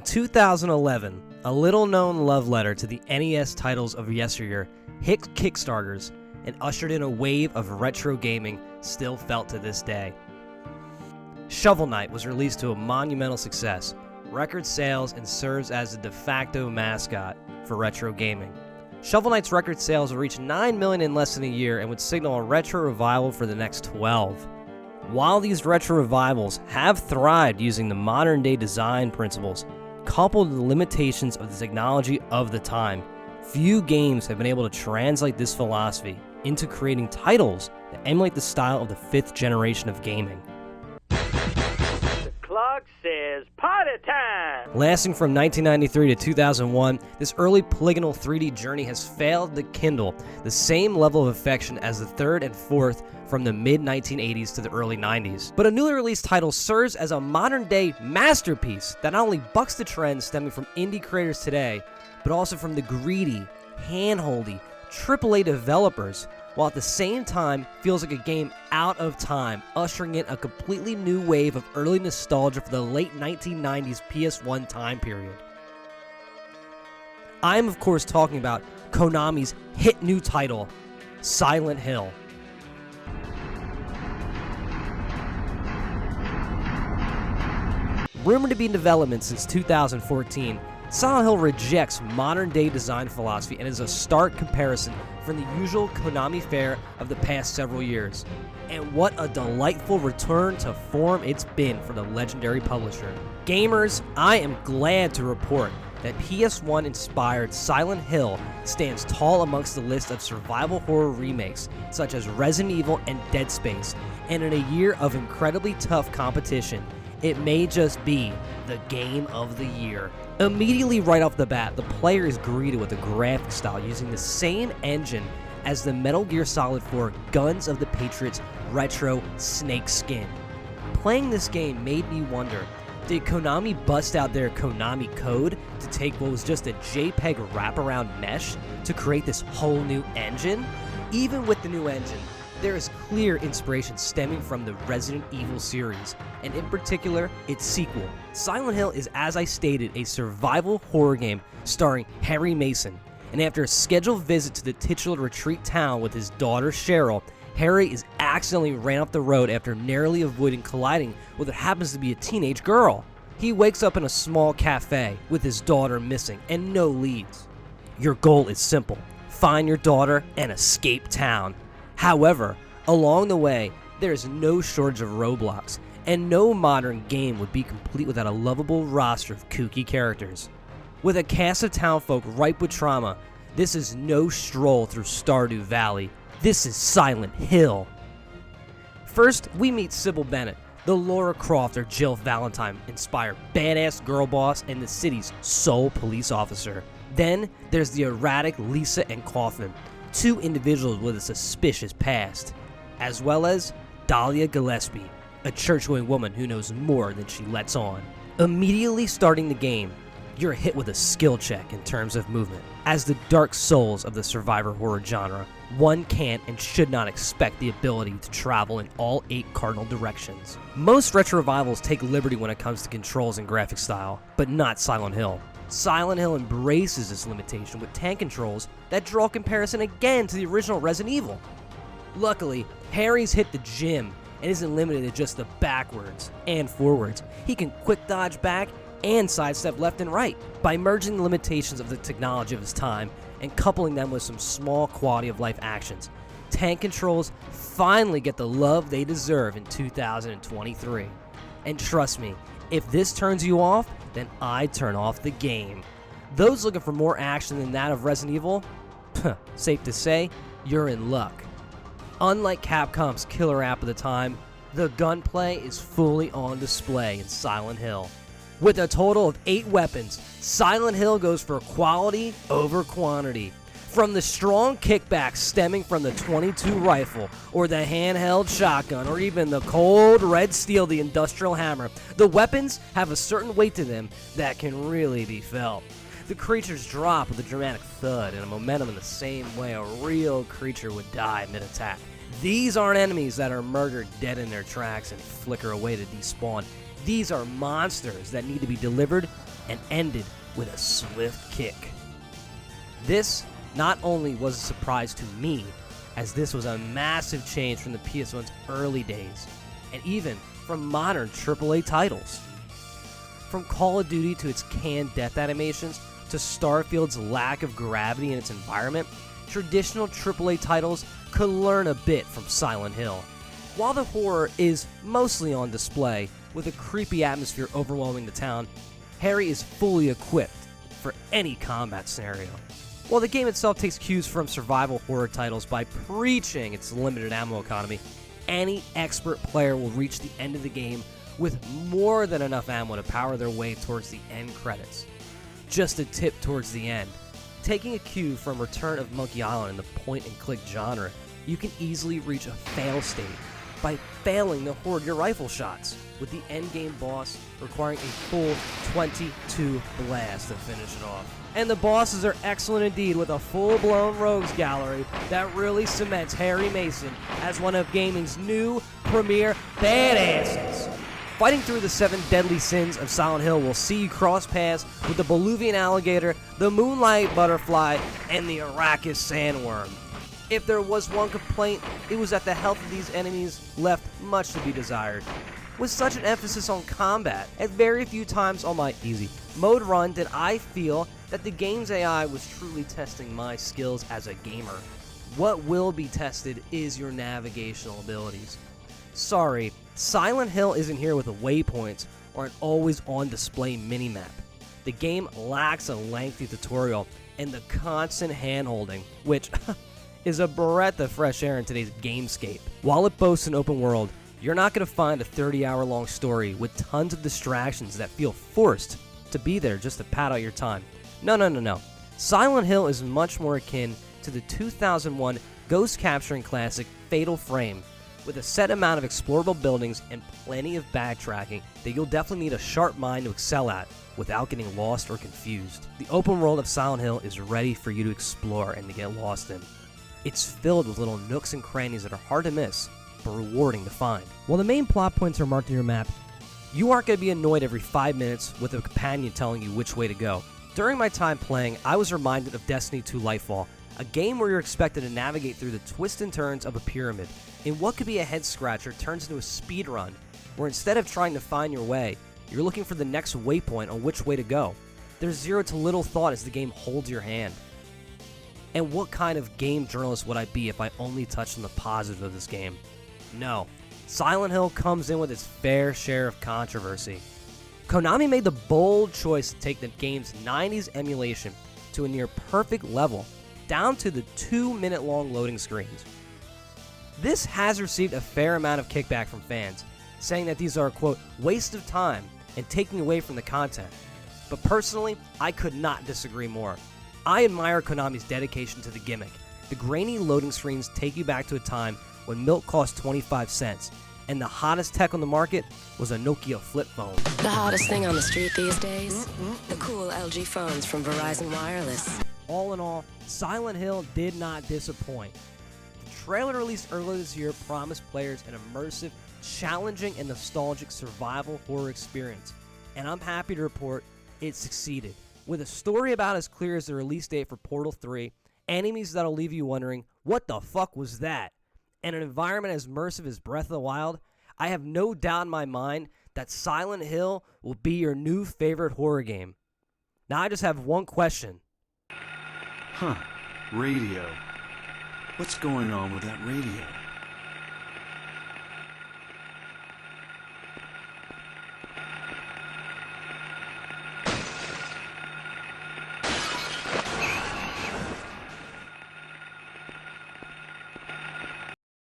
2011, a little-known love letter to the NES titles of yesteryear hit Kickstarters and ushered in a wave of retro gaming still felt to this day. Shovel Knight was released to a monumental success, record sales, and serves as the de facto mascot for retro gaming. Shovel Knight's record sales will reach 9 million in less than a year and would signal a retro revival for the next 12. While these retro revivals have thrived using the modern-day design principles, coupled with the limitations of the technology of the time, few games have been able to translate this philosophy into creating titles that emulate the style of the 5th generation of gaming. The clock says party time! Lasting from 1993 to 2001, this early polygonal 3D journey has failed to kindle the same level of affection as the 3rd and 4th from the mid-1980s to the early 90s. But a newly released title serves as a modern-day masterpiece that not only bucks the trends stemming from indie creators today, but also from the greedy, hand-holdy AAA developers, while at the same time feels like a game out of time, ushering in a completely new wave of early nostalgia for the late 1990s PS1 time period. I am of course talking about Konami's hit new title, Silent Hill. Rumored to be in development since 2014, Silent Hill rejects modern-day design philosophy and is a stark comparison from the usual Konami fare of the past several years. And what a delightful return to form it's been for the legendary publisher. Gamers, I am glad to report that PS1-inspired Silent Hill stands tall amongst the list of survival horror remakes such as Resident Evil and Dead Space, and in a year of incredibly tough competition, it may just be the game of the year. Immediately right off the bat, the player is greeted with a graphic style using the same engine as the Metal Gear Solid 4 Guns of the Patriots retro snake skin. Playing this game made me wonder, did Konami bust out their Konami code to take what was just a JPEG wraparound mesh to create this whole new engine? Even with the new engine, there is clear inspiration stemming from the Resident Evil series, and in particular, its sequel. Silent Hill is, as I stated, a survival horror game starring Harry Mason, and after a scheduled visit to the titular retreat town with his daughter Cheryl, Harry is accidentally ran off the road after narrowly avoiding colliding with what happens to be a teenage girl. He wakes up in a small cafe with his daughter missing and no leads. Your goal is simple: find your daughter and escape town. However, along the way, there is no shortage of roadblocks, and no modern game would be complete without a lovable roster of kooky characters. With a cast of townfolk ripe with trauma, this is no stroll through Stardew Valley. This is Silent Hill. First, we meet Sybil Bennett, the Laura Croft or Jill Valentine-inspired badass girl boss and the city's sole police officer. Then, there's the erratic Lisa and Kaufman, two individuals with a suspicious past, as well as Dahlia Gillespie, a church-going woman who knows more than she lets on. Immediately starting the game, you're hit with a skill check in terms of movement. As the dark souls of the survivor horror genre, one can't and should not expect the ability to travel in all 8 cardinal directions. Most retro revivals take liberty when it comes to controls and graphic style, but not Silent Hill. Silent Hill embraces this limitation with tank controls that draw comparison again to the original Resident Evil. Luckily, Harry's hit the gym and isn't limited to just the backwards and forwards. He can quick dodge back and sidestep left and right. By merging the limitations of the technology of his time and coupling them with some small quality of life actions, tank controls finally get the love they deserve in 2023. And trust me, if this turns you off, then I turn off the game. Those looking for more action than that of Resident Evil, safe to say, you're in luck. Unlike Capcom's killer app of the time, the gunplay is fully on display in Silent Hill. With a total of 8 weapons, Silent Hill goes for quality over quantity. From the strong kickbacks stemming from the .22 rifle, or the handheld shotgun, or even the cold red steel, the industrial hammer, the weapons have a certain weight to them that can really be felt. The creatures drop with a dramatic thud and a momentum in the same way a real creature would die mid-attack. These aren't enemies that are murdered dead in their tracks and flicker away to despawn. These are monsters that need to be delivered and ended with a swift kick. This not only was a surprise to me, as this was a massive change from the PS1's early days, and even from modern AAA titles. From Call of Duty to its canned death animations, to Starfield's lack of gravity in its environment, traditional AAA titles could learn a bit from Silent Hill. While the horror is mostly on display, with a creepy atmosphere overwhelming the town, Harry is fully equipped for any combat scenario. While the game itself takes cues from survival horror titles by preaching its limited ammo economy, any expert player will reach the end of the game with more than enough ammo to power their way towards the end credits. Just a tip towards the end. Taking a cue from Return of Monkey Island in the point-and-click genre, you can easily reach a fail state by failing to hoard your rifle shots, with the endgame boss requiring a full 22 blasts to finish it off. And the bosses are excellent indeed, with a full-blown rogues gallery that really cements Harry Mason as one of gaming's new premier badasses. Fighting through the 7 deadly sins of Silent Hill will see you cross paths with the Bolivian alligator, the moonlight butterfly, and the Arrakis sandworm. If there was one complaint, it was that the health of these enemies left much to be desired. With such an emphasis on combat, at very few times on my easy mode run did I feel that the game's AI was truly testing my skills as a gamer. What will be tested is your navigational abilities. Sorry, Silent Hill isn't here with a waypoint or an always-on display minimap. The game lacks a lengthy tutorial and the constant hand-holding, which is a breath of fresh air in today's gamescape. While it boasts an open world, you're not going to find a 30-hour-long story with tons of distractions that feel forced to be there just to pad out your time. No. Silent Hill is much more akin to the 2001 ghost-capturing classic Fatal Frame, with a set amount of explorable buildings and plenty of backtracking that you'll definitely need a sharp mind to excel at without getting lost or confused. The open world of Silent Hill is ready for you to explore and to get lost in. It's filled with little nooks and crannies that are hard to miss, but rewarding to find. While the main plot points are marked on your map, you aren't going to be annoyed every 5 minutes with a companion telling you which way to go. During my time playing, I was reminded of Destiny 2 Lightfall, a game where you're expected to navigate through the twists and turns of a pyramid in what could be a head-scratcher turns into a speed run, where instead of trying to find your way, you're looking for the next waypoint on which way to go. There's zero to little thought as the game holds your hand. And what kind of game journalist would I be if I only touched on the positives of this game? No. Silent Hill comes in with its fair share of controversy. Konami made the bold choice to take the game's 90's emulation to a near perfect level, down to the 2-minute-long loading screens. This has received a fair amount of kickback from fans, saying that these are, quote, waste of time and taking away from the content. But personally, I could not disagree more. I admire Konami's dedication to the gimmick. The grainy loading screens take you back to a time when milk cost 25 cents, and the hottest tech on the market was a Nokia flip phone. The hottest thing on the street these days? The cool LG phones from Verizon Wireless. All in all, Silent Hill did not disappoint. The trailer released earlier this year promised players an immersive, challenging, and nostalgic survival horror experience, and I'm happy to report it succeeded. With a story about as clear as the release date for Portal 3, enemies that'll leave you wondering, what the fuck was that? And an environment as immersive as Breath of the Wild, I have no doubt in my mind that Silent Hill will be your new favorite horror game. Now I just have one question. Radio. What's going on with that radio?